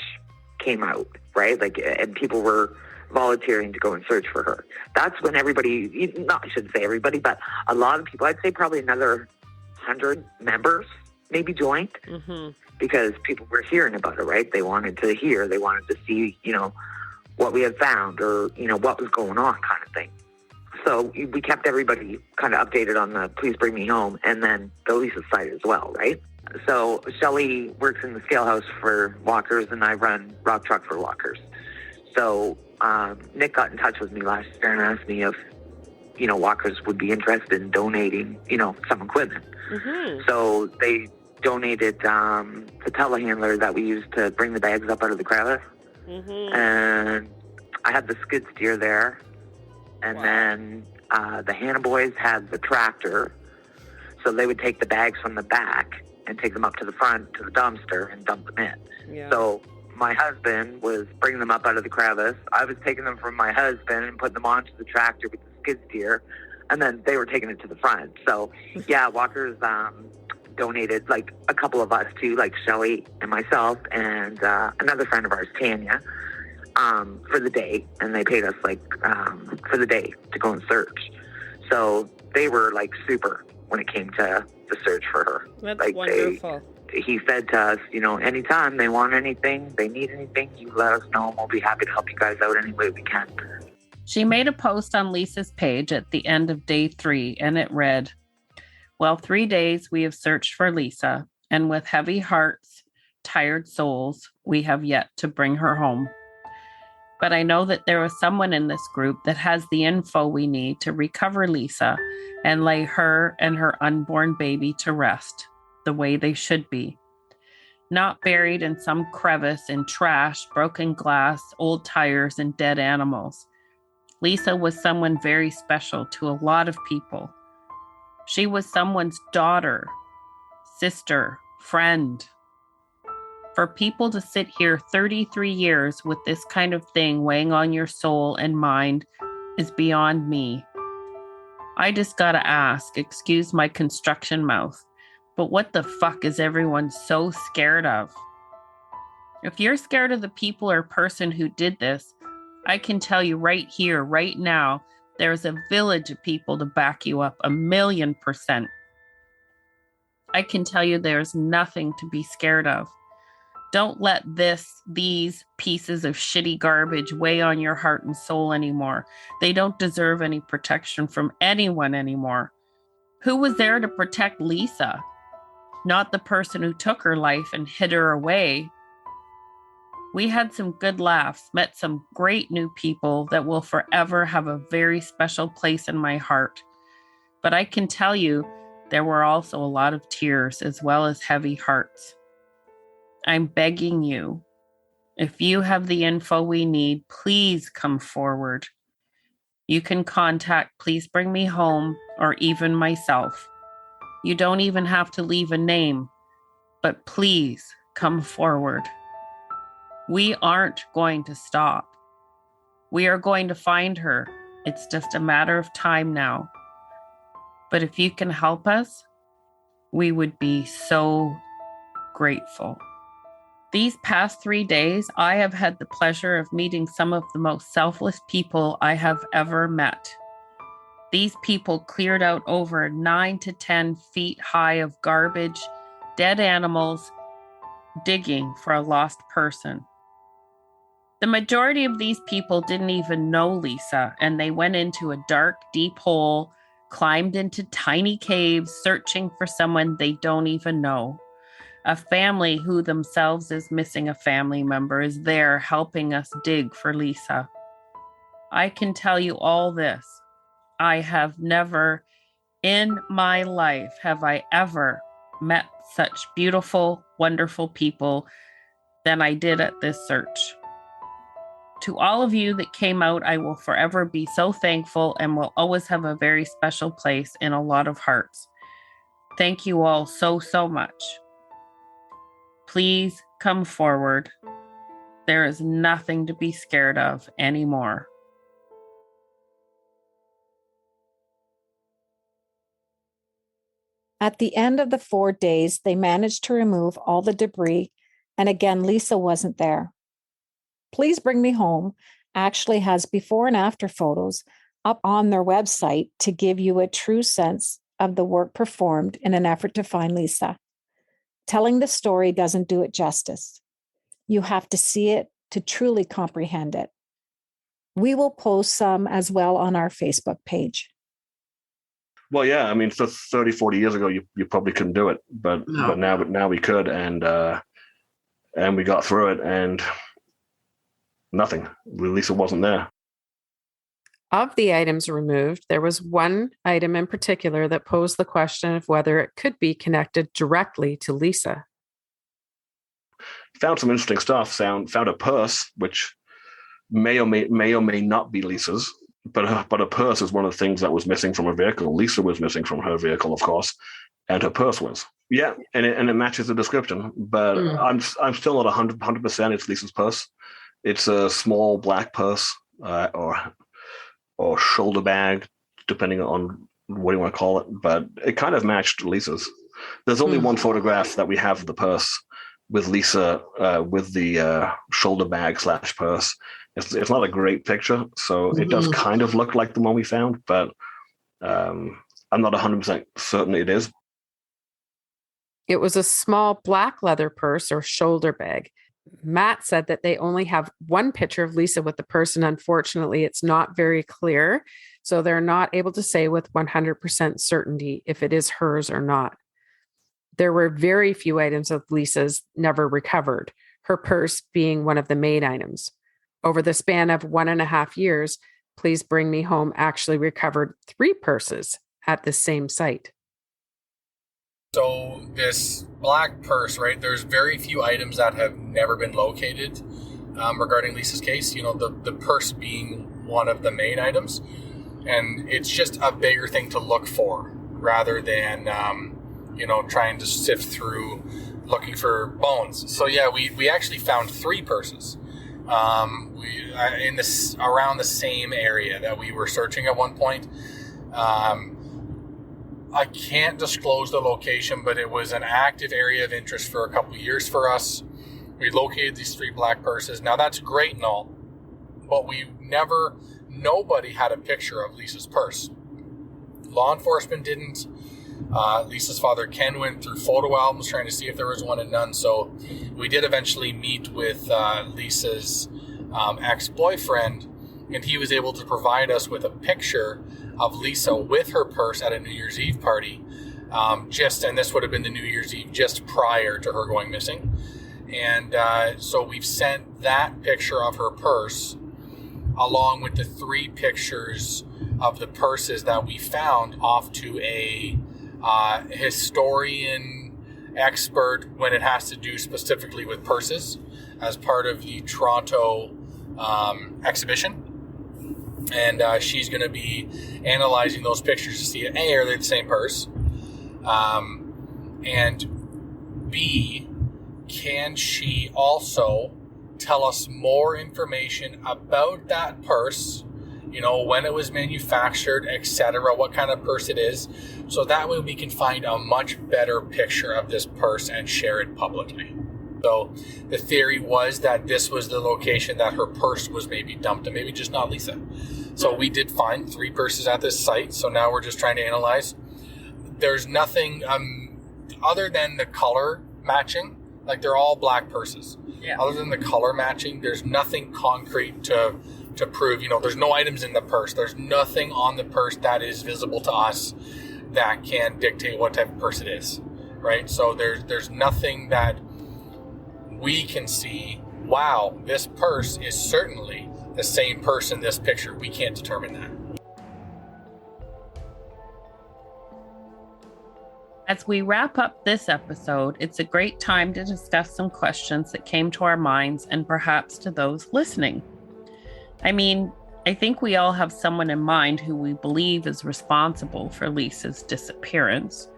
Speaker 16: came out, right? And people were volunteering to go and search for her. That's when everybody, I shouldn't say everybody, but a lot of people, I'd say probably another 100 members maybe joined, because people were hearing about it, right? They wanted to hear, they wanted to see, what we had found or, what was going on kind of thing. So we kept everybody kind of updated on the Please Bring Me Home and then the Lisa site as well, right? So Shelley works in the scale house for Walkers and I run Rock Truck for Walkers. So Nick got in touch with me last year and asked me if, Walkers would be interested in donating, some equipment. So they donated the telehandler that we used to bring the bags up out of the crevice. And I had the skid steer there. And then the Hanna boys had the tractor. So they would take the bags from the back and take them up to the front to the dumpster and dump them in. Yeah. So my husband was bringing them up out of the crevice. I was taking them from my husband and putting them onto the tractor with the skid steer. And then they were taking it to the front. So, yeah, Walkers donated, like, a couple of us, too, like Shelley and myself and another friend of ours, Tanya, for the day. And they paid us, for the day to go and search. So they were, super when it came to the search for her.
Speaker 2: That's wonderful.
Speaker 16: He said to us, anytime they want anything, they need anything, you let us know and we'll be happy to help you guys out any way we can.
Speaker 2: She made a post on Lisa's page at the end of day 3, and it read, "Well, 3 days we have searched for Lisa, and with heavy hearts, tired souls, we have yet to bring her home. But I know that there is someone in this group that has the info we need to recover Lisa and lay her and her unborn baby to rest the way they should be. Not buried in some crevice in trash, broken glass, old tires, and dead animals. Lisa was someone very special to a lot of people. She was someone's daughter, sister, friend. For people to sit here 33 years with this kind of thing weighing on your soul and mind is beyond me. I just gotta ask, excuse my construction mouth, but what the fuck is everyone so scared of? If you're scared of the people or person who did this, I can tell you right here, right now, there's a village of people to back you up 1,000,000%. I can tell you there's nothing to be scared of. Don't let these pieces of shitty garbage weigh on your heart and soul anymore. They don't deserve any protection from anyone anymore. Who was there to protect Lisa? Not the person who took her life and hid her away. We had some good laughs, met some great new people that will forever have a very special place in my heart. But I can tell you, there were also a lot of tears as well as heavy hearts. I'm begging you, if you have the info we need, please come forward. You can contact Please Bring Me Home or even myself. You don't even have to leave a name, but please come forward. We aren't going to stop. We are going to find her. It's just a matter of time now. But if you can help us, we would be so grateful. These past 3 days, I have had the pleasure of meeting some of the most selfless people I have ever met. These people cleared out over 9 to 10 feet high of garbage, dead animals, digging for a lost person. The majority of these people didn't even know Lisa, and they went into a dark, deep hole, climbed into tiny caves, searching for someone they don't even know. A family who themselves is missing a family member is there helping us dig for Lisa. I can tell you all this. I have never in my life have I ever met such beautiful, wonderful people than I did at this search. To all of you that came out, I will forever be so thankful and will always have a very special place in a lot of hearts. Thank you all so, so much. Please come forward. There is nothing to be scared of anymore.
Speaker 1: At the end of the 4 days, they managed to remove all the debris, and again, Lisa wasn't there. Please Bring Me Home actually has before and after photos up on their website to give you a true sense of the work performed in an effort to find Lisa. Telling the story doesn't do it justice. You have to see it to truly comprehend it. We will post some as well on our Facebook page.
Speaker 7: Well, yeah, I mean, 30, 40 years ago, you probably couldn't do it, but now we could, and we got through it, and nothing. Lisa wasn't there.
Speaker 3: Of the items removed, there was one item in particular that posed the question of whether it could be connected directly to Lisa.
Speaker 7: Found some interesting stuff. Found a purse, which may or may not be Lisa's, but a purse is one of the things that was missing from her vehicle. Lisa was missing from her vehicle, of course, and her purse was. Yeah, and it matches the description, but I'm still not 100% it's Lisa's purse. It's a small black purse or shoulder bag, depending on what you want to call it, but it kind of matched Lisa's. There's only one photograph that we have of the purse with Lisa with the shoulder bag / purse. It's not a great picture, so it does kind of look like the one we found, but I'm not 100% certain it is.
Speaker 3: It was a small black leather purse or shoulder bag. Matt said that they only have one picture of Lisa with the purse, and unfortunately, it's not very clear. So they're not able to say with 100% certainty if it is hers or not. There were very few items of Lisa's never recovered, her purse being one of the main items. Over the span of 1.5 years, Please Bring Me Home actually recovered 3 purses at the same site.
Speaker 17: So this black purse, right, there's very few items that have never been located regarding Lisa's case, you know, the purse being one of the main items. And it's just a bigger thing to look for rather than trying to sift through looking for bones. So yeah, we actually found 3 purses around the same area that we were searching at one point. I can't disclose the location, but it was an active area of interest for a couple of years for us. We located these 3 black purses. Now that's great and all, but nobody had a picture of Lisa's purse. Law enforcement didn't. Lisa's father, Ken, went through photo albums trying to see if there was one, and none. So we did eventually meet with Lisa's ex-boyfriend, and he was able to provide us with a picture of Lisa with her purse at a New Year's Eve party. And this would have been the New Year's Eve just prior to her going missing. And so we've sent that picture of her purse along with the 3 pictures of the purses that we found off to a historian expert when it has to do specifically with purses as part of the Toronto exhibition. And she's going to be analyzing those pictures to see, A, are they the same purse? And B, can she also tell us more information about that purse, when it was manufactured, etc., what kind of purse it is, so that way we can find a much better picture of this purse and share it publicly. So the theory was that this was the location that her purse was maybe dumped, and maybe just not Lisa. So we did find 3 purses at this site, so now we're just trying to analyze. There's nothing other than the color matching, like they're all black purses. Yeah. Other than the color matching, there's nothing concrete to prove, there's no items in the purse. There's nothing on the purse that is visible to us that can dictate what type of purse it is, right? So there's nothing that we can see, wow, this purse is certainly the same purse in this picture. We can't determine that.
Speaker 2: As we wrap up this episode, it's a great time to discuss some questions that came to our minds and perhaps to those listening. I think we all have someone in mind who we believe is responsible for Lisa's disappearance.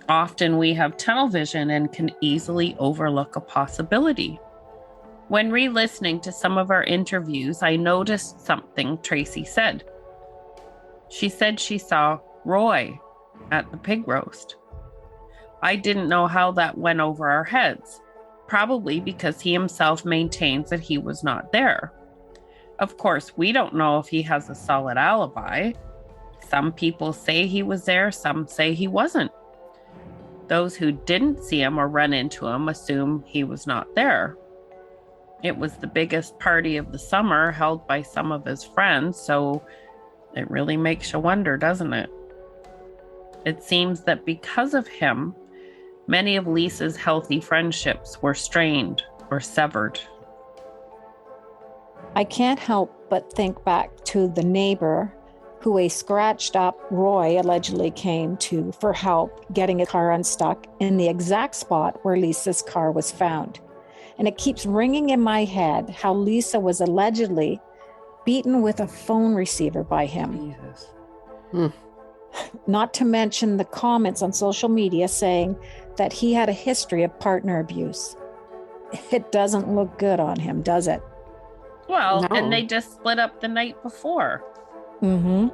Speaker 2: Often we have tunnel vision and can easily overlook a possibility. When re-listening to some of our interviews, I noticed something Tracy said. She said she saw Roy at the pig roast. I didn't know how that went over our heads, probably because he himself maintains that he was not there. Of course, we don't know if he has a solid alibi. Some people say he was there, some say he wasn't. Those who didn't see him or run into him assume he was not there. It was the biggest party of the summer held by some of his friends, so it really makes you wonder, doesn't it? It seems that because of him, many of Lisa's healthy friendships were strained or severed.
Speaker 1: I can't help but think back to the neighbor who a scratched up Roy allegedly came to for help getting a car unstuck in the exact spot where Lisa's car was found. And it keeps ringing in my head how Lisa was allegedly beaten with a phone receiver by him.
Speaker 2: Jesus.
Speaker 1: Not to mention the comments on social media saying that he had a history of partner abuse. It doesn't look good on him, does it?
Speaker 2: Well,
Speaker 3: No.
Speaker 2: And they just split up the night before.
Speaker 1: Mm-hmm.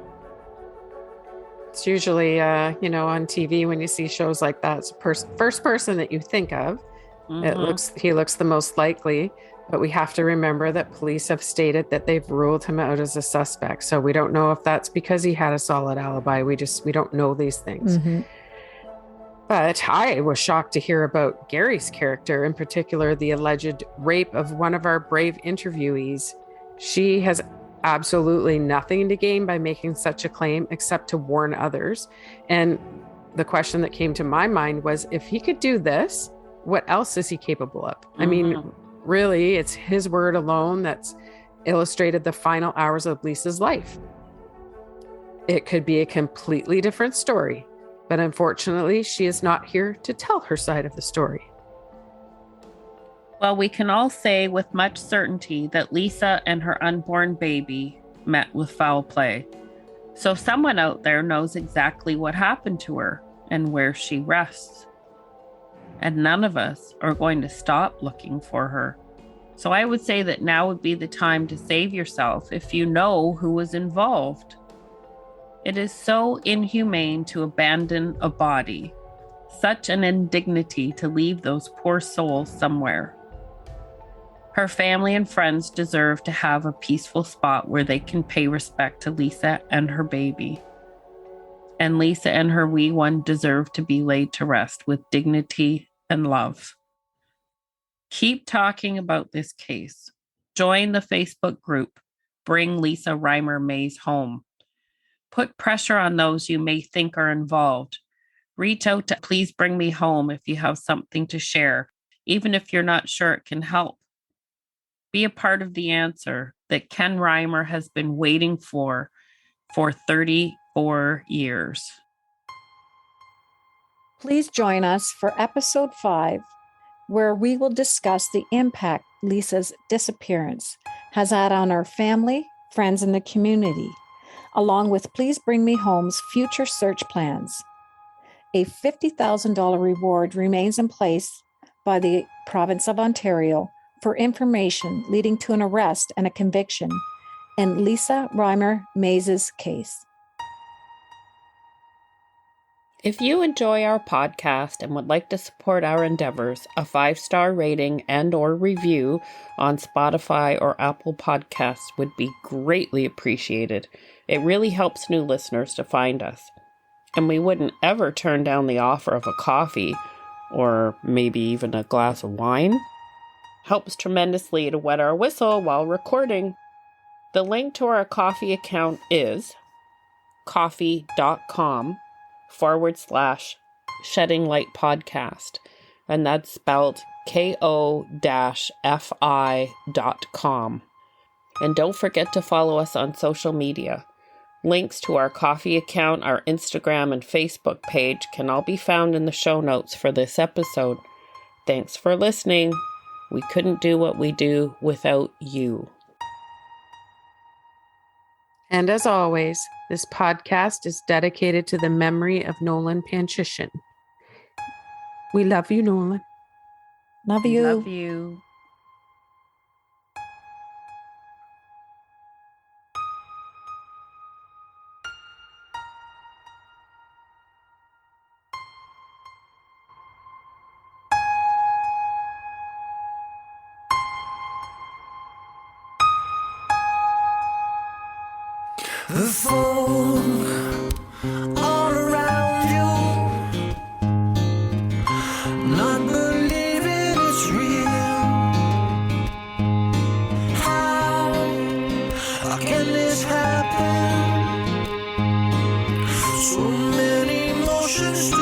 Speaker 3: It's usually, on TV when you see shows like that, it's the first person that you think of.
Speaker 2: Mhm.
Speaker 3: He looks the most likely, but we have to remember that police have stated that they've ruled him out as a suspect. So we don't know if that's because he had a solid alibi. We don't know these things.
Speaker 1: Mm-hmm.
Speaker 3: But I was shocked to hear about Gary's character, in particular, the alleged rape of one of our brave interviewees. She has absolutely nothing to gain by making such a claim except to warn others. And the question that came to my mind was, if he could do this, what else is he capable of? I mean, really, it's his word alone that's illustrated the final hours of Lisa's life. It could be a completely different story, but unfortunately, she is not here to tell her side of the story.
Speaker 2: Well, we can all say with much certainty that Lisa and her unborn baby met with foul play. So someone out there knows exactly what happened to her. and where she rests. And none of us are going to stop looking for her. So I would say that now would be the time to save yourself if you know who was involved. It is so inhumane to abandon a body, such an indignity to leave those poor souls somewhere. Her family and friends deserve to have a peaceful spot where they can pay respect to Lisa and her baby. And Lisa and her wee one deserve to be laid to rest with dignity and love. Keep talking about this case. Join the Facebook group, Bring Lisa Reimer Maas Home. Put pressure on those you may think are involved. Reach out to Please Bring Me Home if you have something to share, even if you're not sure it can help. Be a part of the answer that Ken Reimer has been waiting for 34 years.
Speaker 1: Please join us for episode 5, where we will discuss the impact Lisa's disappearance has had on our family, friends, and the community, along with Please Bring Me Home's future search plans. A $50,000 reward remains in place by the province of Ontario for information leading to an arrest and a conviction in Lisa Reimer Maas's case.
Speaker 2: If you enjoy our podcast and would like to support our endeavors, a 5-star rating and/or review on Spotify or Apple Podcasts would be greatly appreciated. It really helps new listeners to find us. And we wouldn't ever turn down the offer of a coffee or maybe even a glass of wine. Helps tremendously to wet our whistle while recording. The link to our coffee account is coffee.com/Shedding Light Podcast. And that's spelled ko-fi.com. And don't forget to follow us on social media. Links to our coffee account, our Instagram and Facebook page can all be found in the show notes for this episode. Thanks for listening. We couldn't do what we do without you.
Speaker 3: And as always, this podcast is dedicated to the memory of Nolan Panchyshyn. We love you, Nolan.
Speaker 1: Love you.
Speaker 2: Love you.
Speaker 18: The folk all around you, not believing it's real. How can this happen? So many emotions.